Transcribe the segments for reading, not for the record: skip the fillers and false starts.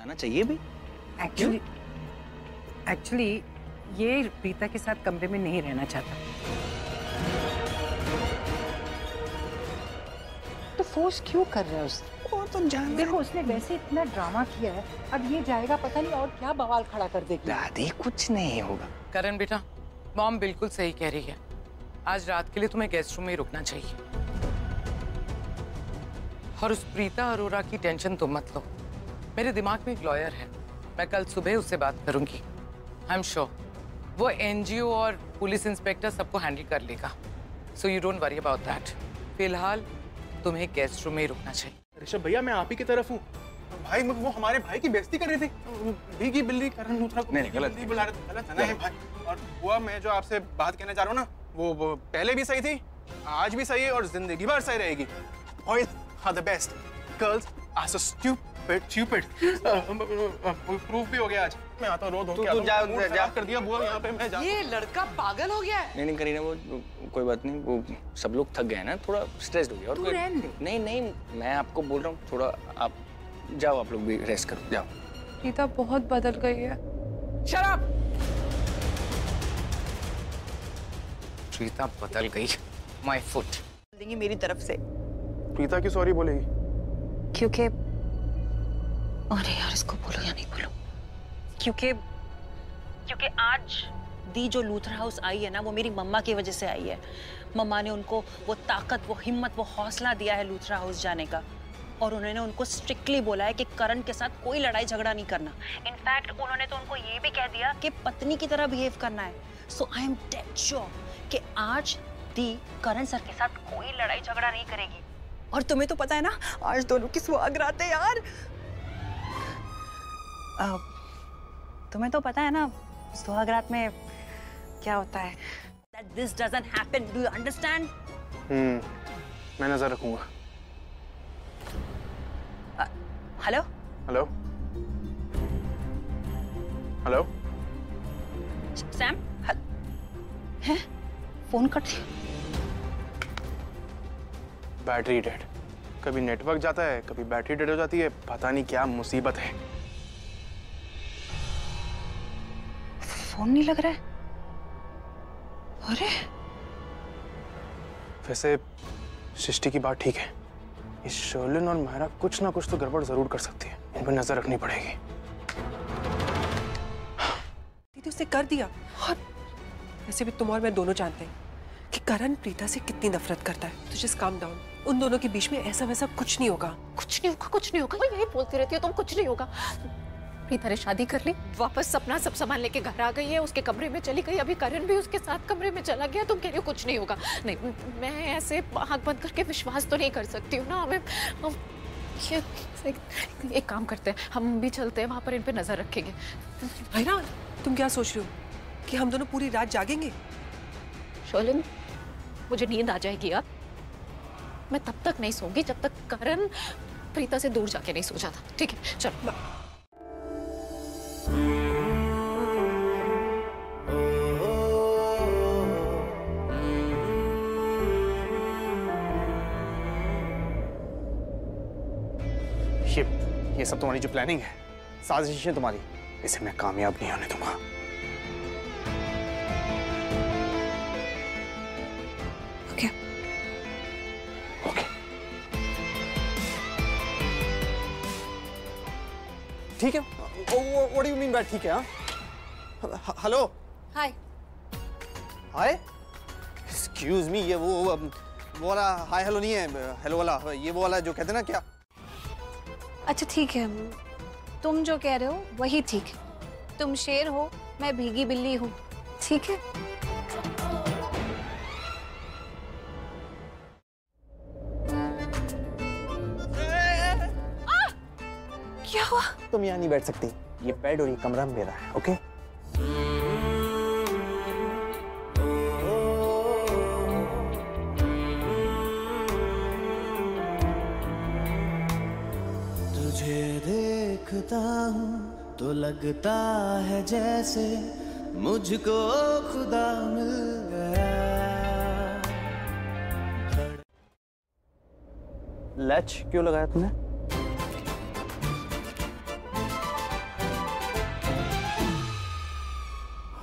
जाना चाहिए भी। एक्चुअली ये प्रीता के साथ कमरे में नहीं रहना चाहता। तो फोर्स क्यों कर रहे हो उसे? वो तो जान, देखो उसने वैसे इतना ड्रामा किया है, अब ये जाएगा पता नहीं और क्या बवाल खड़ा कर देगी। दादी कुछ नहीं होगा। करण बेटा, मॉम बिल्कुल सही कह रही है। आज रात के लिए तुम्हें गेस्ट रूम में ही रुकना चाहिए। और उस प्रीता अरोरा की टेंशन तुम मत लो। मेरे दिमाग में एक लॉयर है, मैं कल सुबह उससे बात करूंगी। आई एम श्योर वो एनजीओ और पुलिस इंस्पेक्टर सबको हैंडल कर लेगा। So you don't worry about that. फिलहाल तुम्हें गेस्ट रूम में ही रुकना चाहिए। ऋषभ भैया, मैं आप ही की तरफ हूँ। भाई वो हमारे भाई की बेइज्जती कर रही थी। भीगी बिल्ली करण लूथरा को नहीं, गलत बुला रहे थे। गलत है ना भाई। और हुआ, मैं जो आपसे बात कहना चाह रहा हूँ ना, वो पहले भी सही थी, आज भी सही है और जिंदगी भर सही रहेगी। Boys are the best. Girls are so stupid. Proof भी हो गया आज। मैं आता हूँ, रो तू जा कर दिया बुआ यहाँ पे। मैं जा। ये लड़का पागल हो गया है। नहीं करीना, वो कोई बात नहीं, वो सब लोग थक गए हैं ना, थोड़ा स्ट्रेस्ड हो गया। और नहीं, मैं आपको बोल रहा हूँ, थोड़ा आप जाओ, आप लोग भी रेस्ट करो, जाओ। प्रीता बहुत बदल गई है। शराब। प्रीता बदल गई। My foot. देंगी मेरी तरफ से। प्रीता की सॉरी बोलेगी? क्योंकि अरे यार, इसको बोलो या नहीं बोलो? क्योंकि आज दी जो लूथरा हाउस आई है ना, वो मेरी मम्मा की वजह से आई है। मम्मा ने उनको वो ताकत, वो हिम्मत, वो हौसला दिया है लूथरा हाउस जाने का। और उन्होंने उनको स्ट्रिक्टली बोला है कि करण के साथ कोई लड़ाई झगड़ा नहीं करना। इनफैक्ट उन्होंने तो उनको ये भी कह दिया कि पत्नी की तरह बिहेव करना है। सो आई एम डेड श्योर कि आज दी करण सर के साथ कोई लड़ाई झगड़ा नहीं करेगी। और तुम्हें तो पता है ना, आज दोनों की सुहागरात है यार। तुम्हें तो पता है ना सुहागरात में क्या होता है। That this doesn't happen. Do you understand? मैं नजर रखूंगा। हेलो हेलो हेलो सैम, हैं? फोन कट दिया। Battery dead. कभी नेटवर्क जाता है, कभी बैटरी डेड हो जाती है। पता नहीं क्या मुसीबत है। फोन नहीं लग रहा है। अरे वैसे सृष्टि की बात ठीक है, इस शर्लिन और मायरा कुछ ना कुछ तो गड़बड़ जरूर कर सकती है। इन पर नजर रखनी पड़ेगी। दीदी उसने कर दिया। और वैसे भी तुम और मैं दोनों जानते हैं कि करण प्रीता से कितनी नफरत करता है। तो जस्ट काम डाउन। उन दोनों के बीच में ऐसा वैसा कुछ नहीं होगा। कुछ नहीं होगा। मैं यही बोलती रहती हूँ, तुम कुछ नहीं होगा। प्रीता ने शादी कर ली, वापस अपना सब सामान लेके घर आ गई है, उसके कमरे में चली गई। अभी करण भी उसके साथ कमरे में चला गया। तुम कह रही हो कुछ नहीं होगा? नहीं, मैं ऐसे आंख बंद करके विश्वास तो नहीं कर सकती हूँ ना। हमें एक काम करते हैं, हम भी चलते हैं वहां पर, इन पे नजर रखेंगे। मायरा, तुम क्या सोच रही हो कि हम दोनों पूरी रात जागेंगे? शर्लिन, मुझे नींद आ जाएगी अब। मैं तब तक नहीं सोऊंगी जब तक करण प्रीता से दूर जाके नहीं सो जाता। ठीक है, चलो। ये सब तुम्हारी जो प्लानिंग है, साजिश है तुम्हारी, इसे मैं कामयाब नहीं होने दूंगा। ओके। ठीक है। What do you mean by ठीक है? हेलो। हाय। हाय? एक्सक्यूज मी, ये वो वाला हाय हेलो नहीं है। हेलो वाला, ये वो वाला जो कहते हैं ना क्या? अच्छा ठीक है, तुम जो कह रहे हो वही ठीक है। तुम शेर हो, मैं भीगी बिल्ली हूँ, ठीक है? क्या हुआ? तुम यहाँ नहीं बैठ सकती, ये बेड और ये कमरा मेरा है। ओके? तुझे देखता हूँ तो लगता है जैसे मुझको खुदा मिल गया। लैच क्यों लगाया तुमने?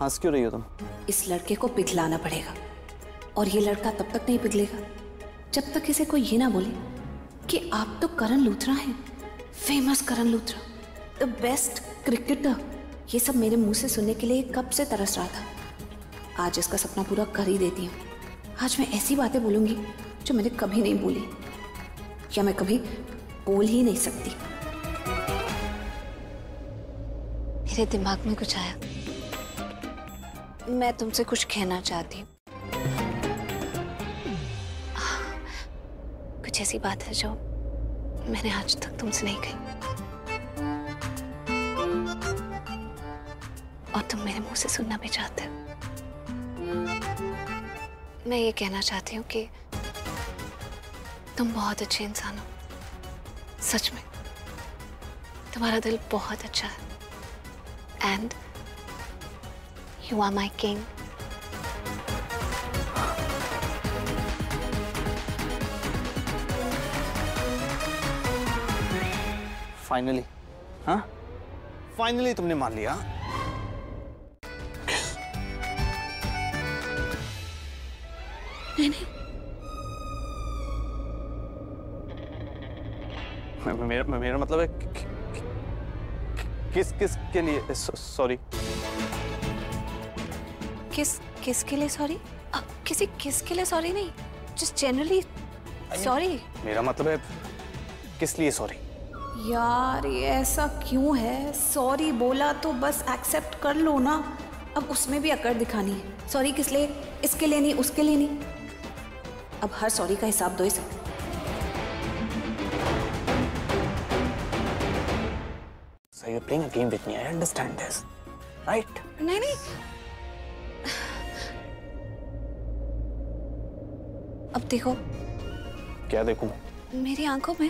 हंस क्यों रही हो तुम? इस लड़के को पिघलाना पड़ेगा और ये लड़का तब तक नहीं पिघलेगा जब तक इसे कोई ये ना बोले कि आप तो करण लूथरा हैं, famous Karan Luthra, the best cricketer. ये सब मेरे मुंह से सुनने के लिए कब से तरस रहा था। आज इसका सपना पूरा कर ही देती हूँ। आज मैं ऐसी बातें बोलूंगी जो मैंने कभी नहीं बोली या मैं कभी बोल ही नहीं सकती। मेरे दिमाग में कुछ आया, मैं तुमसे कुछ कहना चाहती हूँ। कुछ ऐसी बात है जो मैंने आज तक तुमसे नहीं कही और तुम मेरे मुंह से सुनना भी चाहते हो। मैं ये कहना चाहती हूँ कि तुम बहुत अच्छे इंसान हो, सच में तुम्हारा दिल बहुत अच्छा है and you are my king. Finally, हाँ? फाइनली तुमने मान लिया। नहीं नहीं, मेरा मतलब है किस के लिए सॉरी? किसके लिए सॉरी? किसके लिए सॉरी नहीं, जस्ट जनरली सॉरी। मेरा मतलब है किस लिए सॉरी? यार ये ऐसा क्यों है? सॉरी बोला तो बस एक्सेप्ट कर लो ना। अब उसमें भी अकड़ दिखानी है। सॉरी किस लिए? इसके लिए नहीं, उसके लिए नहीं। अब हर सॉरी का हिसाब दो इसे। So you're playing a game with me. I understand this, right? नहीं नहीं, अब देखो। क्या देखूं? मेरी आंखों में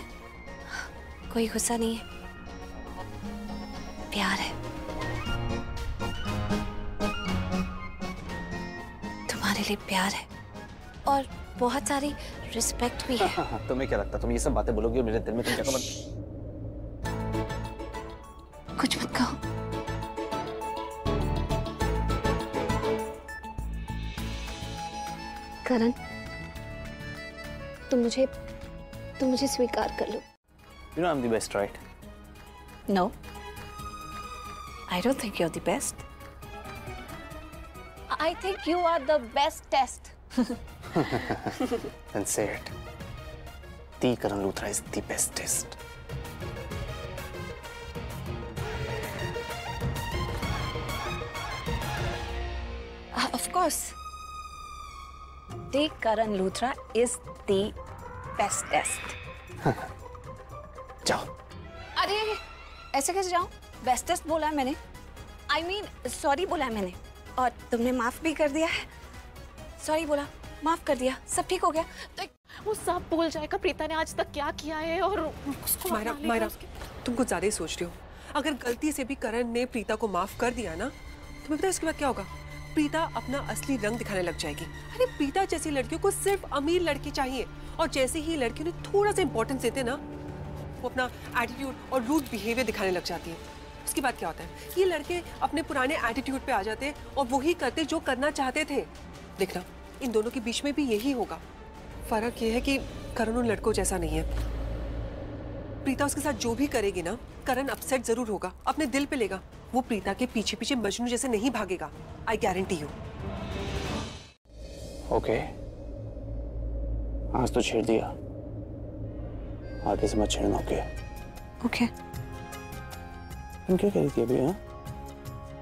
कोई गुस्सा नहीं है, प्यार है। तुम्हारे लिए प्यार है और बहुत सारी रिस्पेक्ट भी है। तुम्हें क्या लगता, तुम ये सब बातें बोलोगी और मेरे दिल में तुम जगह बन... कुछ मत कहो। करण, तुम मुझे स्वीकार कर लो। You know I'm the best, right? No, I don't think you're the best. I think you are the bestest. Then say it. The Karan Luthra is the bestest. Of course. The Karan Luthra is the bestest. जाओ। अरे ऐसे कैसे जाऊं? Bestest बोला है मैंने। I mean sorry बोला है मैंने और तुमने माफ भी कर दिया है। सॉरी बोला, माफ कर दिया, सब ठीक हो गया। तो वो सब भूल जाएगा प्रीता ने आज तक क्या किया है और उसको मायरा, तुम कुछ ज्यादा ही सोच रही हो। अगर गलती से भी करण ने प्रीता को माफ कर दिया ना, तुम्हें पता है इसके बाद क्या होगा? प्रीता अपना असली रंग दिखाने लग जाएगी। अरे प्रीता जैसी लड़कियों को सिर्फ अमीर लड़के चाहिए और जैसे ही लड़कियों ने थोड़ा सा इंपॉर्टेंस देते ना, वो अपना एटीट्यूड और रूड बिहेवियर दिखाने लग जाती है। उसके बाद क्या होता है? ये लड़के अपने पुराने एटीट्यूड पे आ जाते हैं और वही करते जो करना चाहते थे। देखना, इन दोनों के बीच में भी यही होगा। फर्क ये है कि करण उन लड़कों जैसा नहीं है। प्रीता उसके साथ जो भी करेगी ना, करण अपसेट जरूर होगा, अपने दिल पे लेगा। वो प्रीता के पीछे पीछे मजनू जैसे नहीं भागेगा। I guarantee you. ओके, आज तो छेड़ दिया, आगे से मत छेड़ना। Okay okay. तुम क्या कह रही थी अभी? हाँ,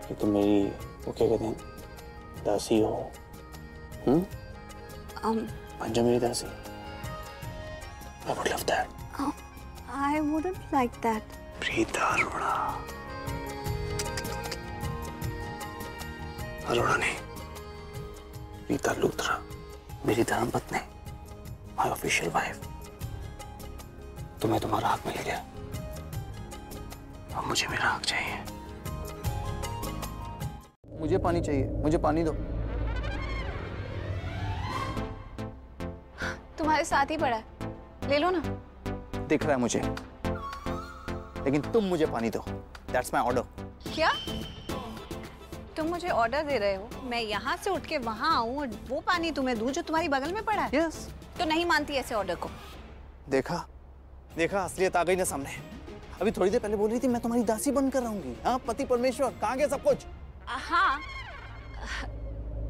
कि तुम मेरी वो क्या कहते हैं, दासी हो? बन जा मेरी दासी। I would love that. I wouldn't like that. Preeta Arora. Arora नहीं, प्रीता लूथरा, मेरी धर्मपत्नी, माय ऑफिशियल वाइफ। तुम्हें तुम्हारा हक मिल गया, अब मुझे मेरा हक चाहिए। मुझे पानी चाहिए, मुझे पानी दो। तुम्हारे साथ ही पड़ा है, ले लो ना। दिख रहा है मुझे, लेकिन तुम मुझे पानी दो। That's my order. क्या? तुम मुझे ऑर्डर दे रहे हो, मैं यहाँ से उठ के वहाँ आऊँ और वो पानी तुम्हें दूँ जो तुम्हारी बगल में पड़ा है? यस। तो नहीं मानती ऐसे ऑर्डर को? देखा देखा, असलियत आ गई ना सामने। अभी थोड़ी देर पहले बोल रही थी मैं तुम्हारी दासी बनकर रहूंगी। हाँ, पति परमेश्वर, कहाँ गया सब कुछ? हाँ,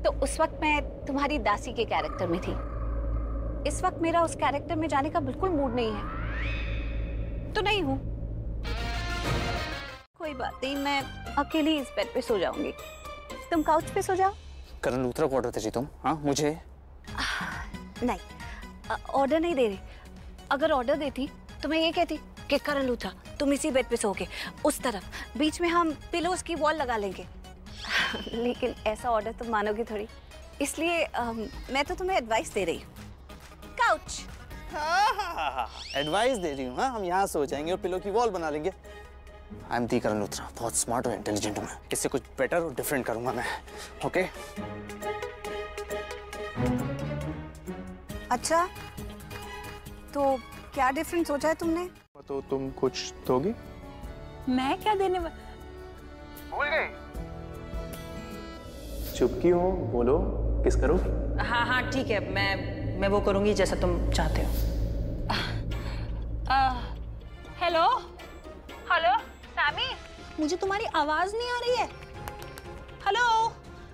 तो उस वक्त मैं तुम्हारी दासी के कैरेक्टर में थी। इस वक्त मेरा उस कैरेक्टर में जाने का बिल्कुल मूड नहीं है, तो नहीं हूँ। कोई बात नहीं, मैं अकेली इस बेड पे सो जाऊंगी, तुम काउच पे सो जाओ। करण लूथरा को ऑर्डर दे रही तुम? हाँ, मुझे नहीं, ऑर्डर नहीं दे रही। अगर ऑर्डर देती तो मैं ये कहती कि करण लूथरा तुम इसी बेड पे सोओगे, उस तरफ बीच में हम पिलोस की वॉल लगा लेंगे। लेकिन ऐसा ऑर्डर तुम मानोगे थोड़ी, इसलिए मैं तो तुम्हें एडवाइस दे रही हूँ। काउच। हाँ, एडवाइस दे रही हूँ। हाँ, हम यहाँ सो जाएंगे और पिलो की वॉल बना लेंगे। I am the Karan Luthra, बहुत स्मार्ट और इंटेलिजेंट हूँ मैं। इससे कुछ बेटर और डिफरेंट करूंगा मैं। ओके? अच्छा, तो क्या डिफरेंस सोचा है तुमने? तो तुम कुछ दोगी? मैं क्या देने भूल गई? चुप क्यों हो? बोलो, किस करो? हाँ हाँ ठीक है, मैं वो करूंगी जैसा तुम चाहते हो। हेलो हेलो सामी, मुझे तुम्हारी आवाज नहीं आ रही है। हेलो,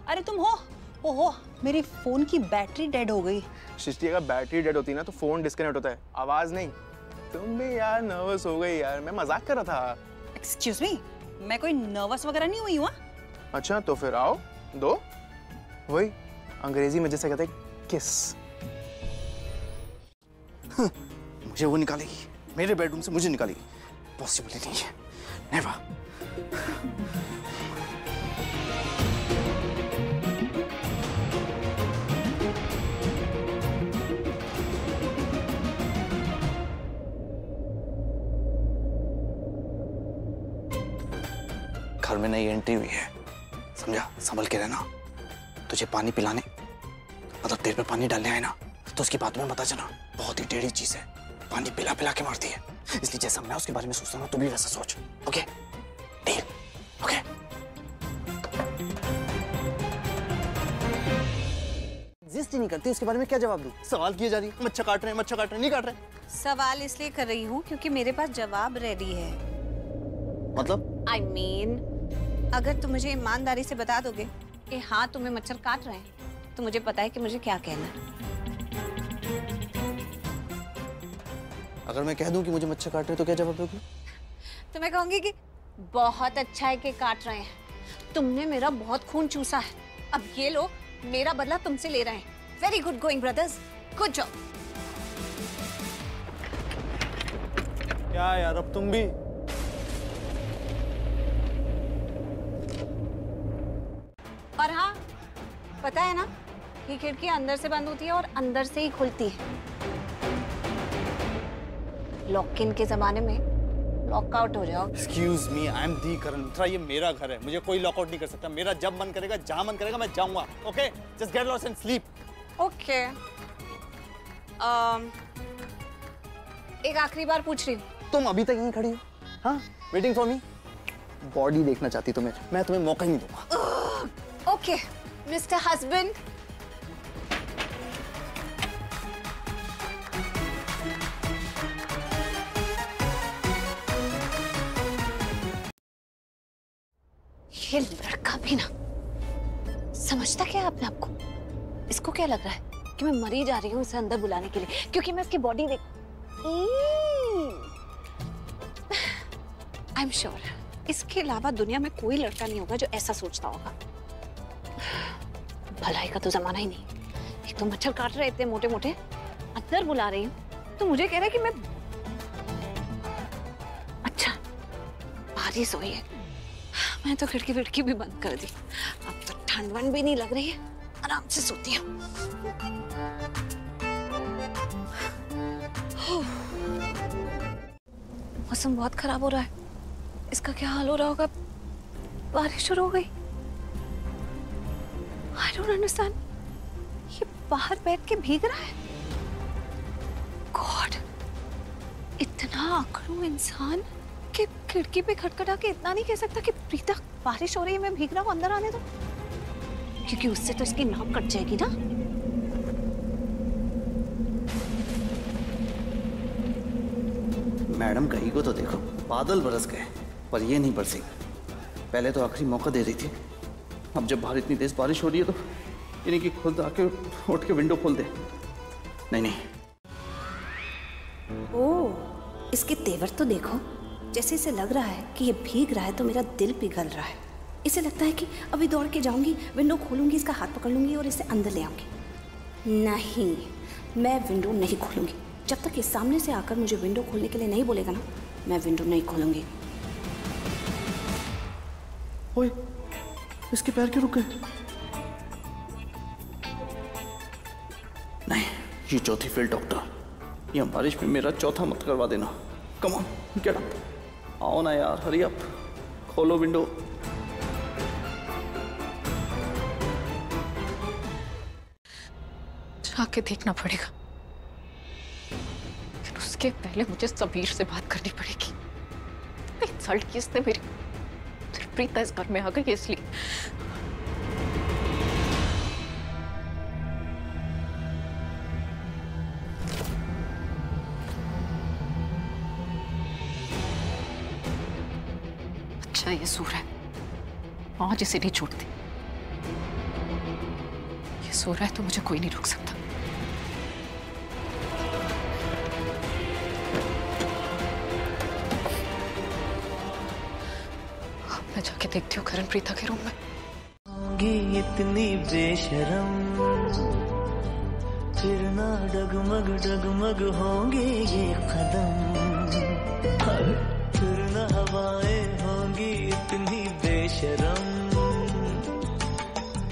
अरे तुम हो? ओहो, मेरी फोन की बैटरी डेड हो गई। सृष्टि, अगर बैटरी डेड होती ना तो फोन डिस्कनेक्ट होता है, आवाज नहीं। तुम भी यार नर्वस हो गई यार, मैं मजाक कर रहा था। एक्सक्यूज मी, मैं कोई नर्वस वगैरह नहीं हुई हूँ। अच्छा, तो फिर आओ दो, वही अंग्रेजी में जैसे कहते हैं किस। मुझे वो निकालेगी, मेरे बेडरूम से मुझे निकालेगी, पॉसिबल नहीं है। नेवर। घर में नई एंट्री हुई है, समझा? संभल के रहना। तुझे पानी पिलाने मतलब तेरे पे पानी डालने आए ना, तो उसकी बात में मत आ जाना। बहुत ही टेढ़ी चीज है, पानी पिला पिला के मारती है। इसलिए जैसा मैं उसके बारे में सोचता हूँ, तू भी वैसा सोच। ओके? डील? ओके? एग्जिस्ट ही नहीं करती, उसके बारे में क्या जवाब दूं? सवाल किए जा रही है, मच्छर काट रहे हैं, मच्छर काट रहे हैं, नहीं काट रहे। सवाल इसलिए कर रही हूँ क्योंकि मेरे पास जवाब रेडी है। मतलब? I mean, अगर तुम मुझे ईमानदारी से बता दोगे कि हाँ तुम्हें मच्छर काट रहे हैं, तो मुझे पता है कि मुझे क्या कहना है। अगर मैं कह दूं कि मुझे मच्छर काट रहे हैं, तो क्या जवाब दोगी? तो मैं कहूंगी कि बहुत अच्छा है कि काट रहे हैं, तुमने मेरा बहुत खून चूसा है, अब ये लो मेरा बदला तुमसे ले रहे हैं। Very good going brothers, good job. क्या यार, अब तुम भी? और हाँ, पता है ना, ये खिड़की अंदर से बंद होती है और अंदर से ही खुलती है। लॉक इन के जमाने में लॉकआउट हो जाओ। Excuse me, I am दी करण लूथरा, ये मेरा घर है, मुझे कोई लॉकआउट नहीं कर सकता। मेरा जब मन करेगा, जहां मन करेगा मैं जाऊंगा। Okay? Just get lost and sleep. Okay. एक आखिरी बार पूछ रही हूँ, तुम अभी तक यहीं खड़ी हो? हाँ? Waiting for me? बॉडी देखना चाहती तुम्हें, मैं तुम्हें मौका ही नहीं दूंगा। Okay mister husband. ये लड़का भी ना समझता क्या है अपने आप को? इसको क्या लग रहा है कि मैं मरी जा रही हूँ इसे अंदर बुलाने के लिए, क्योंकि मैं इसकी बॉडी देख। आई एम श्योर इसके अलावा दुनिया में कोई लड़का नहीं होगा जो ऐसा सोचता होगा। भलाई का तो जमाना ही नहीं। एक तो मच्छर काट रहे इतने मोटे मोटे, अंदर बुला रही हूँ तो मुझे कह रहा है कि मैं। अच्छा, बारिश हुई है, मैं तो खिड़की विड़की भी बंद कर दी। अब तो ठंड वंड भी नहीं लग रही है, आराम से सोती हूँ। मौसम बहुत खराब हो रहा है, इसका क्या हाल हो रहा होगा? बारिश शुरू हो गई। I don't understand. ये बाहर बैठ के भीग रहा है। गॉड, इतना अकड़ू इंसान कि खिड़की पे खटखटा के इतना नहीं कह सकता कि प्रीता बारिश हो रही है, मैं भीग रहा हूँ, अंदर आने दो? क्योंकि उससे तो इसकी नाक कट जाएगी ना। मैडम का ईगो तो देखो, बादल बरस गए पर ये नहीं बरसी। पहले तो आखिरी मौका दे रही थी, अब जब बाहर इतनी तेज बारिश हो रही है तो यानी कि खुद आके उठ के विंडो खोल दे। नहीं नहीं। ओह, इसके तेवर तो देखो, जैसे इसे लग रहा है कि ये भीग रहा है तो मेरा दिल पिघल रहा है। इसे लगता है कि अभी दौड़ के जाऊंगी, विंडो खोलूंगी, इसका हाथ पकड़ लूंगी और इसे अंदर ले आऊंगी। नहीं, मैं विंडो नहीं खोलूंगी। जब तक ये सामने से आकर मुझे विंडो खोलने के लिए नहीं बोलेगा ना, मैं विंडो नहीं खोलूंगी। ओए, इसके पैर क्यों रुक गए? नहीं, ये चौथी फेल डॉक्टर। ये बारिश में मेरा चौथा मत करवा देना। Come on, get up. आओ ना यार, हरी अप, खोलो विंडो। जाके देखना पड़ेगा, लेकिन उसके पहले मुझे समीर से बात करनी पड़ेगी। इंसल्ट की इसने मेरी, सिर्फ प्रीता इस घर में आ गई इसलिए। अच्छा ये सूर है, आज इसे नहीं छोड़ती। ये सो रहा है तो मुझे कोई नहीं रोक सकता। मैं जाके देखती हूँ करण प्रीता के रूम में। इतनी बेशरम, फिर ना डगमग डगमग होंगे ये कदम, फिर ना हवाएं होंगी इतनी बेशरम,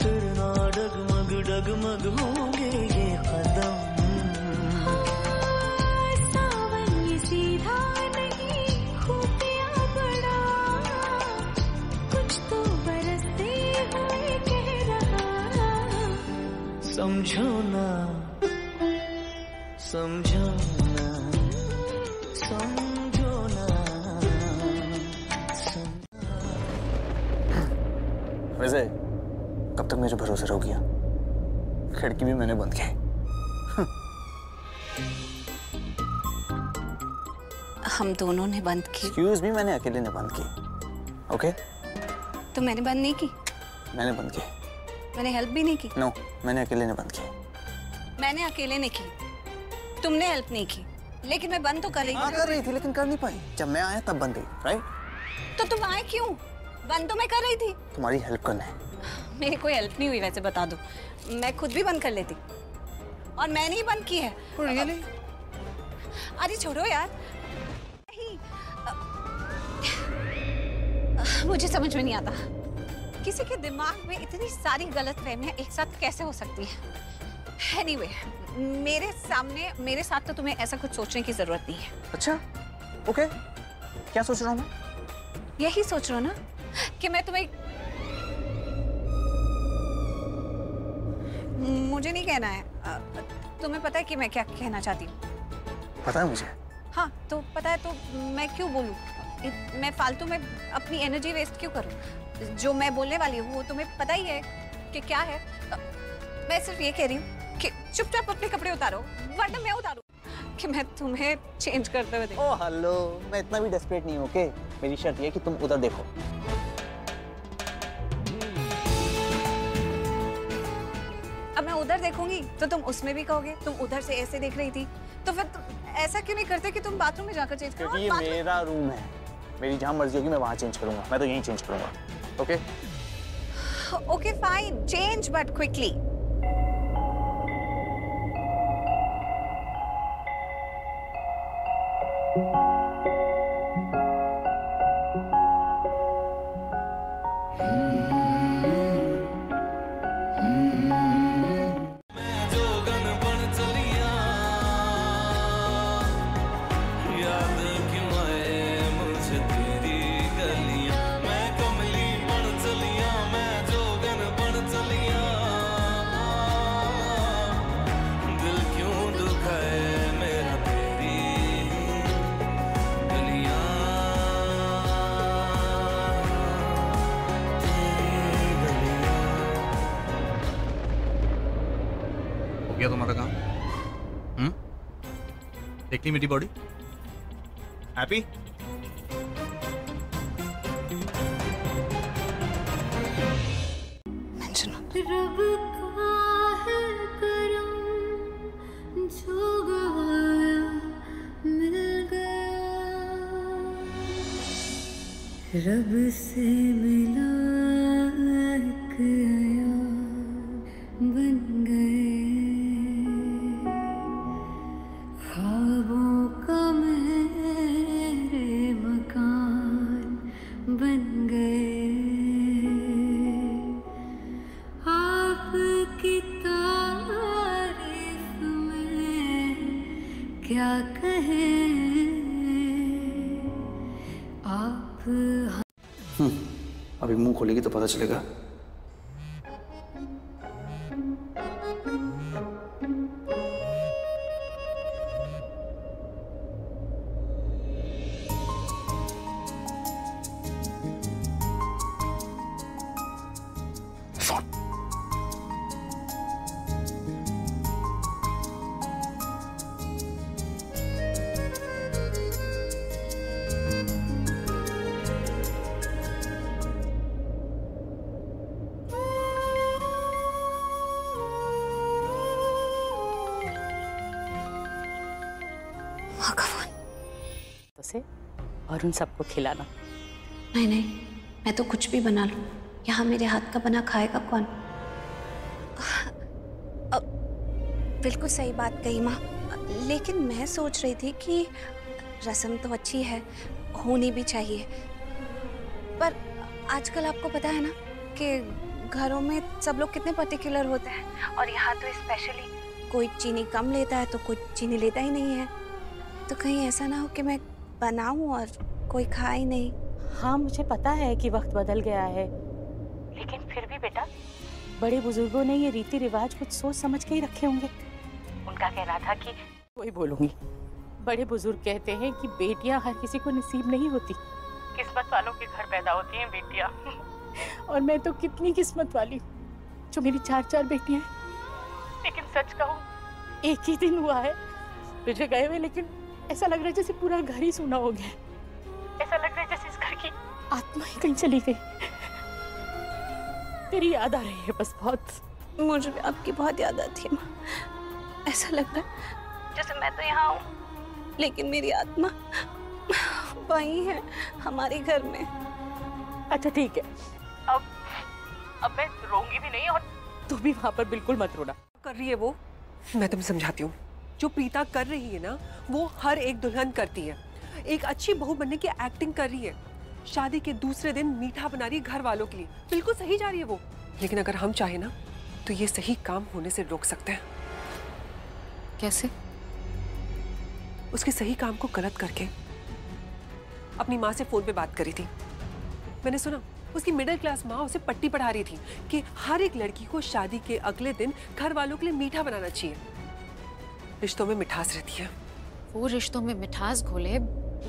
फिर ना डगमग डगमग होंगे ये कदम। सावन ये सीधा नहीं, खूबियां बड़ा, कुछ तो बरसते हुए कह रहा। समझो ना, समझो ना, समझो ना, वैसे कब तक मेरे भरोसे रहोगी? खिड़की भी मैंने बंद की। हम दोनों ने बंद की। एक्सक्यूज मी, मैंने अकेले ने बंद की। ओके? तो मैंने बंद नहीं की। मैंने बंद की। मैंने हेल्प भी नहीं की। नो, मैंने अकेले ने बंद की। मैंने अकेले ने की, तुमने हेल्प नहीं की, लेकिन मैं बंद तो कर रही थी। कर रही थी लेकिन कर नहीं पाई। जब मैं आया तब बंद हुई, राइट? तो तुम आए क्यों? बंद तो मैं कर रही थी। तुम्हारी हेल्प करना है। मेरी कोई हेल्प नहीं हुई, वैसे बता दो, मैं खुद भी बंद कर लेती। और मैंने ही बंद की है। Really? अरे छोड़ो यार, नहीं, मुझे समझ में नहीं आता किसी के दिमाग में इतनी सारी गलतफहमियां एक साथ कैसे हो सकती है। एनीवे, मेरे साथ तो तुम्हें ऐसा कुछ सोचने की जरूरत नहीं है। अच्छा, ओके। क्या सोच रहा हूँ मैं? यही सोच रहा हूँ ना कि मैं तुम्हें, मुझे नहीं कहना है, तुम्हें पता है कि मैं क्या कहना चाहती हूँ? पता है मुझे। हाँ, तो पता है तो मैं क्यों बोलूँ? मैं फालतू में अपनी एनर्जी वेस्ट क्यों करूँ? जो मैं बोलने वाली हूँ वो तुम्हें पता ही है कि क्या है। मैं सिर्फ ये कह रही हूँ कि चुपचाप अपने कपड़े उतारो, वरना मैं उतारूँ कि मैं तुम्हें चेंज करते हुए देखूं। ओह हेलो, मैं इतना भी डेस्परेट नहीं हूँ, ओके? मेरी शर्त ये है कि तुम उधर देखो। अब मैं उधर देखूंगी तो तुम उसमें भी कहोगे तुम उधर से ऐसे देख रही थी, तो फिर तुम ऐसा क्यों नहीं करते कि तुम बाथरूम में जाकर चेंज करो? क्योंकि ये मेरा रूम है, मेरी जहाँ मर्जी होगी मैं वहाँ चेंज करूंगा। मैं तो यहीं चेंज करूंगा, okay? Okay fine, change but quickly. देख ली मेरी बॉडी? हैप्पी? रब का है करम, जो गवाया मिल गया, रब से मिला एक यार बन गए, ख्वाबों का मेरे मकान बन गए, आपकी तारीफ में क्या कहें आप। अभी मुंह खोलेगी तो पता चलेगा। से और उन सबको खिलाना। नहीं नहीं, मैं तो कुछ भी बना लूं, यहाँ मेरे हाथ का बना खाएगा कौन? बिल्कुल सही बात कही माँ, लेकिन मैं सोच रही थी कि रस्म तो अच्छी है, होनी भी चाहिए, पर आजकल आपको पता है ना कि घरों में सब लोग कितने पर्टिकुलर होते हैं, और यहाँ तो स्पेशली कोई चीनी कम लेता है तो कोई चीनी लेता ही नहीं है। तो कहीं ऐसा ना हो कि मैं बनाऊं और कोई खाए ही नहीं। हाँ मुझे पता है कि वक्त बदल गया है, लेकिन फिर भी बेटा बड़े बुजुर्गों ने ये रीति रिवाज कुछ सोच समझ के ही रखे होंगे। उनका कहना था कि वही बोलूंगी, बड़े बुजुर्ग कहते हैं कि बेटियां हर किसी को नसीब नहीं होती, किस्मत वालों के घर पैदा होती हैं बेटियां। और मैं तो कितनी किस्मत वाली हूँ जो मेरी 4 बेटियां हैं। लेकिन सच कहूँ एक ही दिन हुआ है तुझे गए हुए, लेकिन ऐसा लग रहा है जैसे पूरा घर ही सूना हो गया। ऐसा लग रहा है जैसे इस घर की आत्मा ही कहीं चली गई। तेरी याद आ रही है बस बहुत। मुझे भी आपकी बहुत याद आती है माँ। ऐसा लग रहा है जैसे मैं तो यहाँ हूँ लेकिन मेरी आत्मा वहीं है हमारे घर में। अच्छा ठीक है, अब मैं रोऊंगी भी नहीं और तू भी वहाँ पर बिल्कुल मत रोना। कर रही है वो, मैं तुम्हें समझाती हूँ। जो प्रीता कर रही है ना वो हर एक दुल्हन करती है, एक अच्छी बहू बनने की एक्टिंग कर रही है। शादी के दूसरे दिन मीठा बना रही है घर वालों के लिए, बिल्कुल सही जा रही है वो। लेकिन अगर हम चाहे ना तो ये सही काम होने से रोक सकते हैं। कैसे? उसके सही काम को गलत करके। अपनी माँ से फोन पे बात करी थी, मैंने सुना उसकी मिडिल क्लास माँ उसे पट्टी पढ़ा रही थी कि हर एक लड़की को शादी के अगले दिन घर वालों के लिए मीठा बनाना चाहिए, रिश्तों में मिठास रहती है। वो रिश्तों में मिठास घोले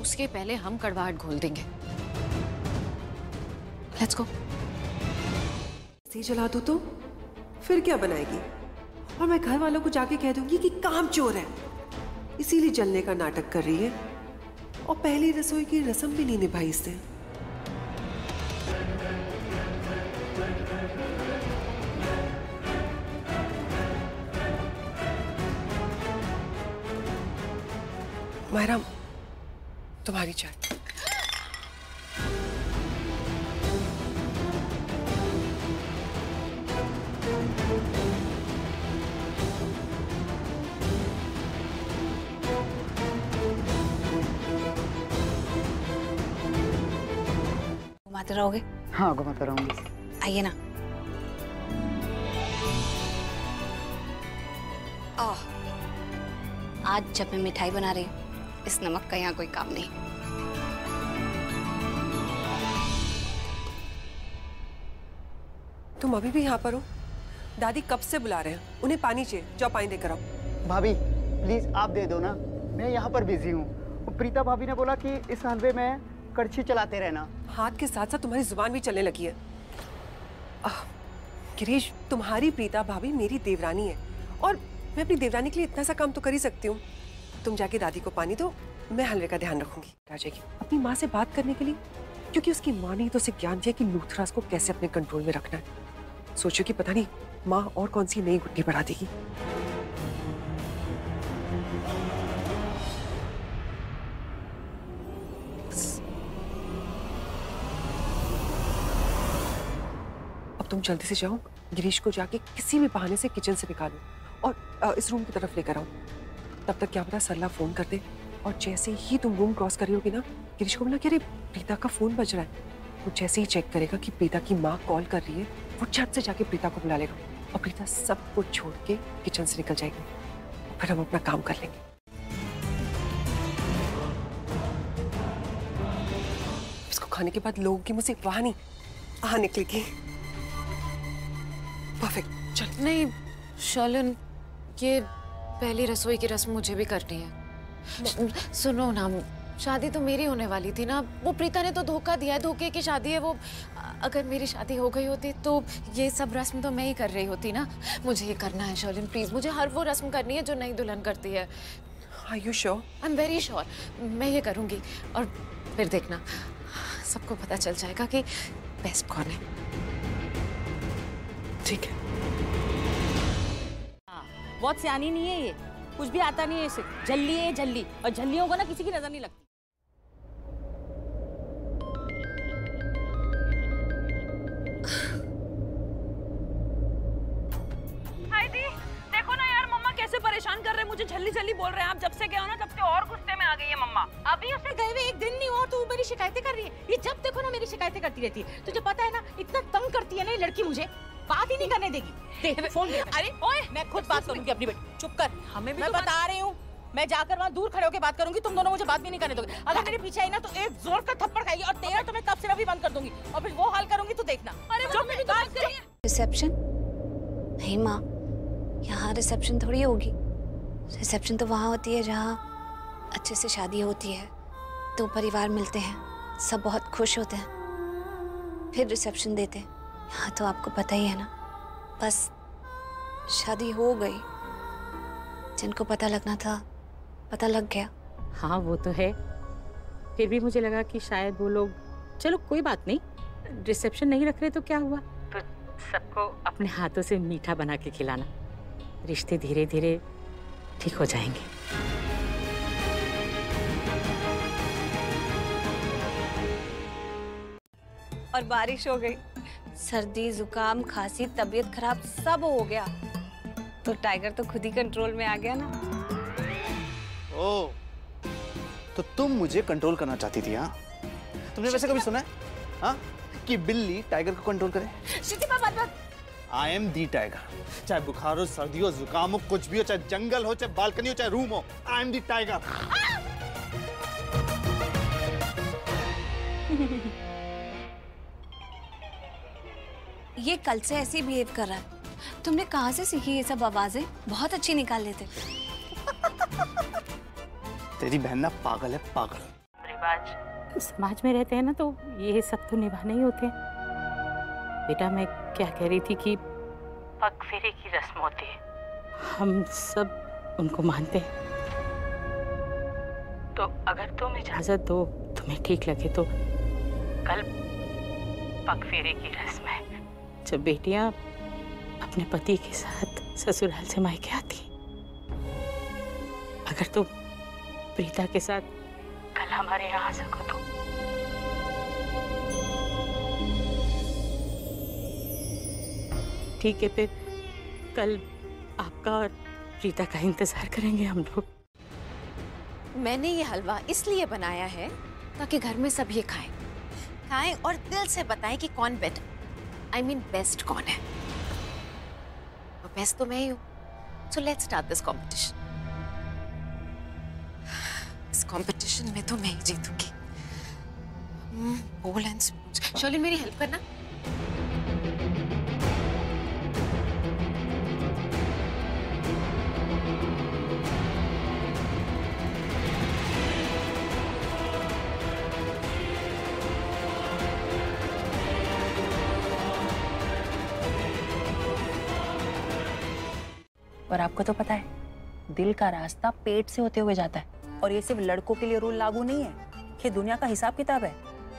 उसके पहले हम कड़वाहट घोल देंगे। Let's go. सी जला दो तो फिर क्या बनाएगी? और मैं घर वालों को जाके कह दूंगी कि काम चोर है, इसीलिए जलने का नाटक कर रही है, और पहली रसोई की रस्म भी नहीं निभाई इसने। मायरा, तुम्हारी चाय। घुमाते रहोगे? हाँ घुमाते रहूंगी। आइए ना। आज जब मैं मिठाई बना रही हूँ इस नमक का यहाँ कोई काम नहीं। तुम अभी भी यहाँ पर हो? दादी कब से बुला रहे हैं, उन्हें पानी चाहिए, जाओ पानी देकर आओ। भाभी प्लीज आप दे दो ना, मैं यहाँ पर बिजी हूँ। प्रीता भाभी ने बोला कि इस हलवे में कड़छी चलाते रहना। हाथ के साथ साथ तुम्हारी जुबान भी चलने लगी है। गिरीश, तुम्हारी प्रीता भाभी मेरी देवरानी है, और मैं अपनी देवरानी के लिए इतना सा काम तो कर ही सकती हूँ। तुम जाके दादी को पानी दो, मैं हलवे का ध्यान रखूंगी। आ जाएगी अपनी माँ से बात करने के लिए, क्योंकि उसकी माँ ने तो उसे ज्ञान दिया कि लूथरास को कैसे अपने कंट्रोल में रखना है। सोचो कि पता नहीं माँ और कौन सी नई गुट्टी बढ़ा देगी। अब तुम जल्दी से जाओ, गिरीश को जाके किसी भी बहाने से किचन से निकालो और इस रूम की तरफ लेकर आओ। तब तक क्या पता सरला फोन कर दे, और जैसे ही तुम रूम क्रॉस कर रही होगी ना, गिरीश को बोलना कि अरे प्रीता का फोन बज रहा है। वो जैसे ही चेक करेगा कि प्रीता की माँ कॉल कर रही है, वो झट से जाके प्रीता को बुला लेगा और प्रीता सब कुछ छोड़ के किचन से निकल जाएगी। फिर हम अपना काम कर लेंगे। इसको खाने के बाद लोगों की मुझसे वहां नहीं वहां निकलेगी। परफेक्ट, चल। नहीं शर्लिन, ये पहली रसोई की रस्म मुझे भी करनी है। सुनो ना, शादी तो मेरी होने वाली थी ना। वो प्रीता ने तो धोखा दिया है, धोखे की शादी है वो। अगर मेरी शादी हो गई होती तो ये सब रस्म तो मैं ही कर रही होती ना। मुझे ये करना है शर्लिन, प्लीज। मुझे हर वो रस्म करनी है जो नई दुल्हन करती है। Are you sure? I am very sure, मैं ये करूंगी। और फिर देखना, सबको पता चल जाएगा कि बेस्ट कौन है। ठीक है। बहुत सियानी नहीं है ये, कुछ भी आता नहीं है इसे। झल्ली है झल्ली, और झल्लियों को ना किसी की नजर नहीं लगती। हाइदी, देखो ना यार, मम्मा कैसे परेशान कर रहे हैं मुझे। झल्ली झल्ली बोल रहे हैं। आप जब से गए हो ना, तब से और गुस्से में आ गई है मम्मा। अभी उसे गए हुए एक दिन नहीं हुआ, तो मेरी शिकायतें कर रही है। ये जब देखो ना मेरी शिकायतें करती रहती है। तुझे पता है ना, इतना तंग करती है ना ये लड़की, मुझे बात ही नहीं करने देगी। देख फोन दे। अरे ओए, मैं खुद बात करूंगी अपनी बेटी। चुप कर, हमें भी मैं बता रही हूँ। मैं जाकर वहाँ दूर खड़े होकर बात करूंगी। तुम दोनों मुझे बात भी नहीं करने दोगे। अगर मेरे पीछे आई ना, तो एक जोर का थप्पड़ खाएगी, और तेरा तो मैं कब से भी बंद कर दूंगी, और फिर वो हाल करूंगी तो देखना। अरे रिसेप्शन? नहीं माँ, यहाँ रिसेप्शन थोड़ी होगी। रिसेप्शन तो वहाँ होती है जहाँ अच्छे से शादी होती है, दो परिवार मिलते हैं, सब बहुत खुश होते हैं, फिर रिसेप्शन देते हैं। यहाँ तो आपको पता ही है ना, बस शादी हो गई, जिनको पता लगना था पता लग गया। हाँ वो तो है, फिर भी मुझे लगा कि शायद वो लोग, चलो कोई बात नहीं, रिसेप्शन नहीं रख रहे तो क्या हुआ, तो सबको अपने हाथों से मीठा बना के खिलाना। रिश्ते धीरे धीरे ठीक हो जाएंगे। और बारिश हो गई, सर्दी जुकाम खांसी तबीयत खराब सब हो गया, तो टाइगर तो खुद ही कंट्रोल में आ गया ना। ओ, तो तुम मुझे कंट्रोल करना चाहती थी? हाँ, तुमने वैसे कभी सुना है हाँ कि बिल्ली टाइगर को कंट्रोल करे? I am the tiger. चाहे बुखार हो, सर्दी हो, जुकाम हो, कुछ भी हो, चाहे जंगल हो, चाहे बालकनी हो, चाहे रूम हो, आई एम दी टाइगर। ये कल से ऐसे ही बिहेव कर रहा है। तुमने कहाँ से सीखी ये सब आवाजें? बहुत अच्छी निकाल लेते। तेरी बहन ना पागल है, पागल। रिवाज समाज में रहते हैं ना, तो ये सब तो निभाने ही होते हैं। बेटा मैं क्या कह रही थी कि पग फेरे की रस्म होती है, हम सब उनको मानते हैं। तो अगर तुम इजाजत दो, तुम्हें ठीक लगे, तो कल पग फेरे की रस्म है, जब बेटियां अपने पति के साथ ससुराल से मायके आती। अगर तुम प्रीता के साथ कल हमारे यहाँ आ सको तो। ठीक है, फिर कल आपका और प्रीता का इंतजार करेंगे हम लोग। मैंने ये हलवा इसलिए बनाया है ताकि घर में सब ये खाएं और दिल से बताएं कि कौन बेटर, I mean बेस्ट कौन है। और बेस्ट तो मैं ही हूँ। So let's start this competition. इस competition में तो मैं ही जीतूंगी। बोल एंड स्पून। शर्लिन मेरी हेल्प करना। और आपको तो पता है, दिल का रास्ता पेट से होते हुए जाता है। और ये सिर्फ लड़कों के लिए रूल लागू नहीं है, ये दुनिया का हिसाब किताब है।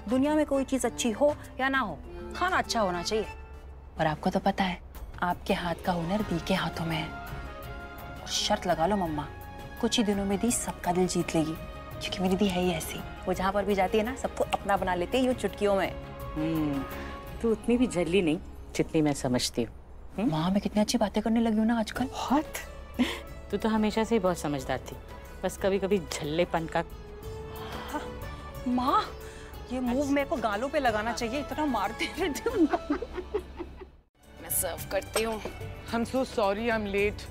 दुनिया में कोई चीज अच्छी हो या ना हो, खाना अच्छा होना चाहिए। और आपको तो पता है, आपके हाथ का हुनर दी के हाथों में है। और शर्त लगा लो मम्मा, कुछ ही दिनों में दी सबका दिल जीत लेगी, क्योंकि मेरी दी है ही ऐसी। वो जहाँ पर भी जाती है ना, सबको अपना बना लेती है यूं चुटकियों में। तू उतनी भी जल्दी नहीं जितनी मैं समझती हूँ। माँ, मैं कितनी अच्छी बातें करने लगी हूँ ना आजकल। बहुत। तू तो हमेशा से ही बहुत समझदार थी, बस कभी कभी झल्लेपन का। माँ, ये मूव मेरे को गालों पे लगाना चाहिए, इतना मारते रहते हो। मैं सर्व करती हूँ। I am so sorry, I am late.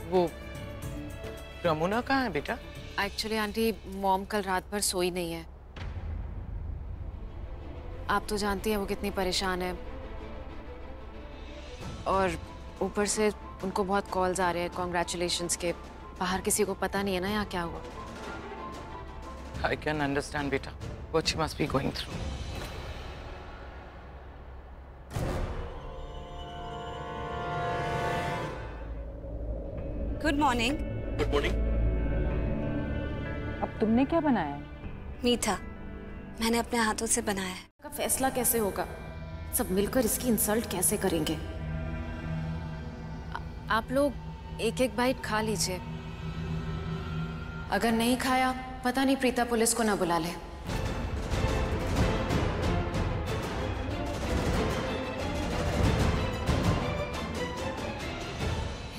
वो रमुना कहाँ है बेटा? एक्चुअली आंटी, मॉम कल रात भर सोई नहीं है। आप तो जानती हैं वो कितनी परेशान है, और ऊपर से उनको बहुत कॉल्स आ रहे हैं कॉन्ग्रेचुलेशंस के। बाहर किसी को पता नहीं है ना यहाँ क्या हुआ। I can understand बेटा, what she must be going through. Good morning. Good morning. अब तुमने क्या बनाया है? मीठा मैंने अपने हाथों से बनाया है। का फैसला कैसे होगा? सब मिलकर इसकी इंसल्ट कैसे करेंगे? आप लोग एक एक बाइट खा लीजिए। अगर नहीं खाया, पता नहीं प्रीता पुलिस को ना बुला ले।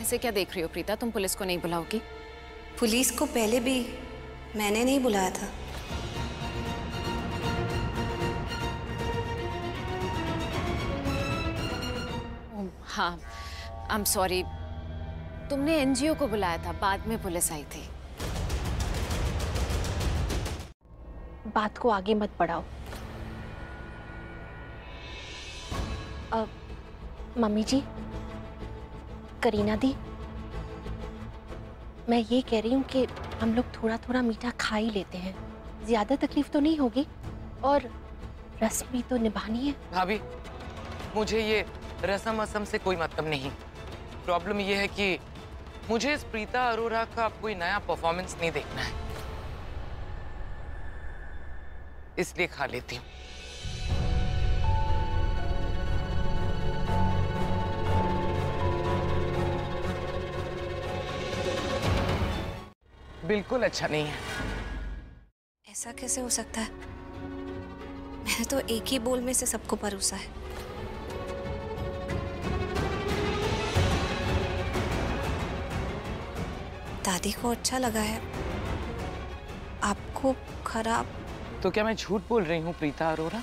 ऐसे क्या देख रही हो प्रीता? तुम पुलिस को नहीं बुलाओगी? पुलिस को पहले भी मैंने नहीं बुलाया था। हाँ, आई एम सॉरी। तुमने एनजीओ को बुलाया था, बाद में पुलिस आई थी। बात को आगे मत बढ़ाओ। मम्मी जी, करीना दी, मैं ये कह रही हूँ कि हम लोग थोड़ा थोड़ा मीठा खा ही लेते हैं, ज्यादा तकलीफ तो नहीं होगी, और रस्म भी तो निभानी है। भाभी, मुझे ये रस्म असम से कोई मतलब नहीं। प्रॉब्लम ये है कि मुझे इस प्रीता अरोरा का कोई नया परफॉर्मेंस नहीं देखना है, इसलिए खा लेती हूँ। बिल्कुल अच्छा नहीं है। ऐसा कैसे हो सकता है? मैंने तो एक ही बोल में से सबको परोसा है। दादी को अच्छा लगा है, आपको खराब। तो क्या मैं झूठ बोल रही हूँ प्रीता अरोरा?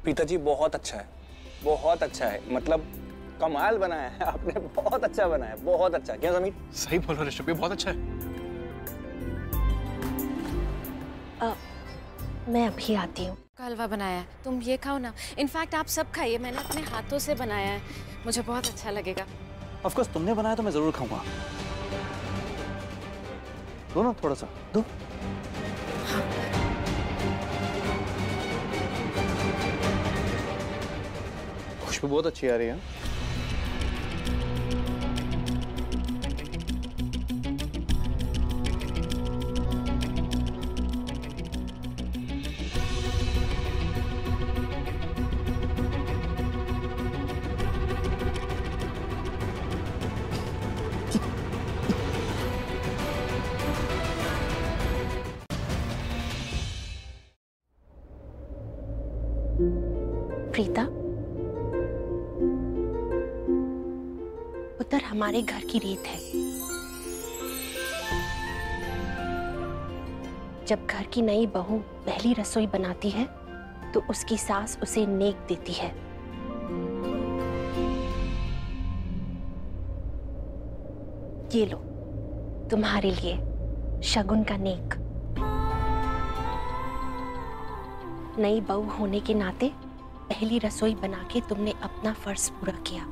प्रीता जी बहुत अच्छा है, बहुत अच्छा है, मतलब कमाल बनाया है आपने, बहुत अच्छा बनाया है, बहुत अच्छा। क्या ज़मीन? सही बोल रहे ऋषभ, बहुत अच्छा है। मैं अभी आती हूँ। हलवा बनाया है, तुम ये खाओ ना। इनफैक्ट आप सब खाइए, मैंने अपने हाथों से बनाया है, मुझे बहुत अच्छा लगेगा। ऑफ कोर्स तुमने बनाया तो मैं जरूर खाऊंगा। दो ना थोड़ा सा, दो। खुशबू बहुत अच्छी आ रही है। प्रीता, उधर हमारे घर की रीत है, जब घर की नई बहू पहली रसोई बनाती है तो उसकी सास उसे नेक देती है। ये लो, तुम्हारे लिए शगुन का नेक। नई बहू होने के नाते पहली रसोई बना के तुमने अपना फर्ज पूरा किया।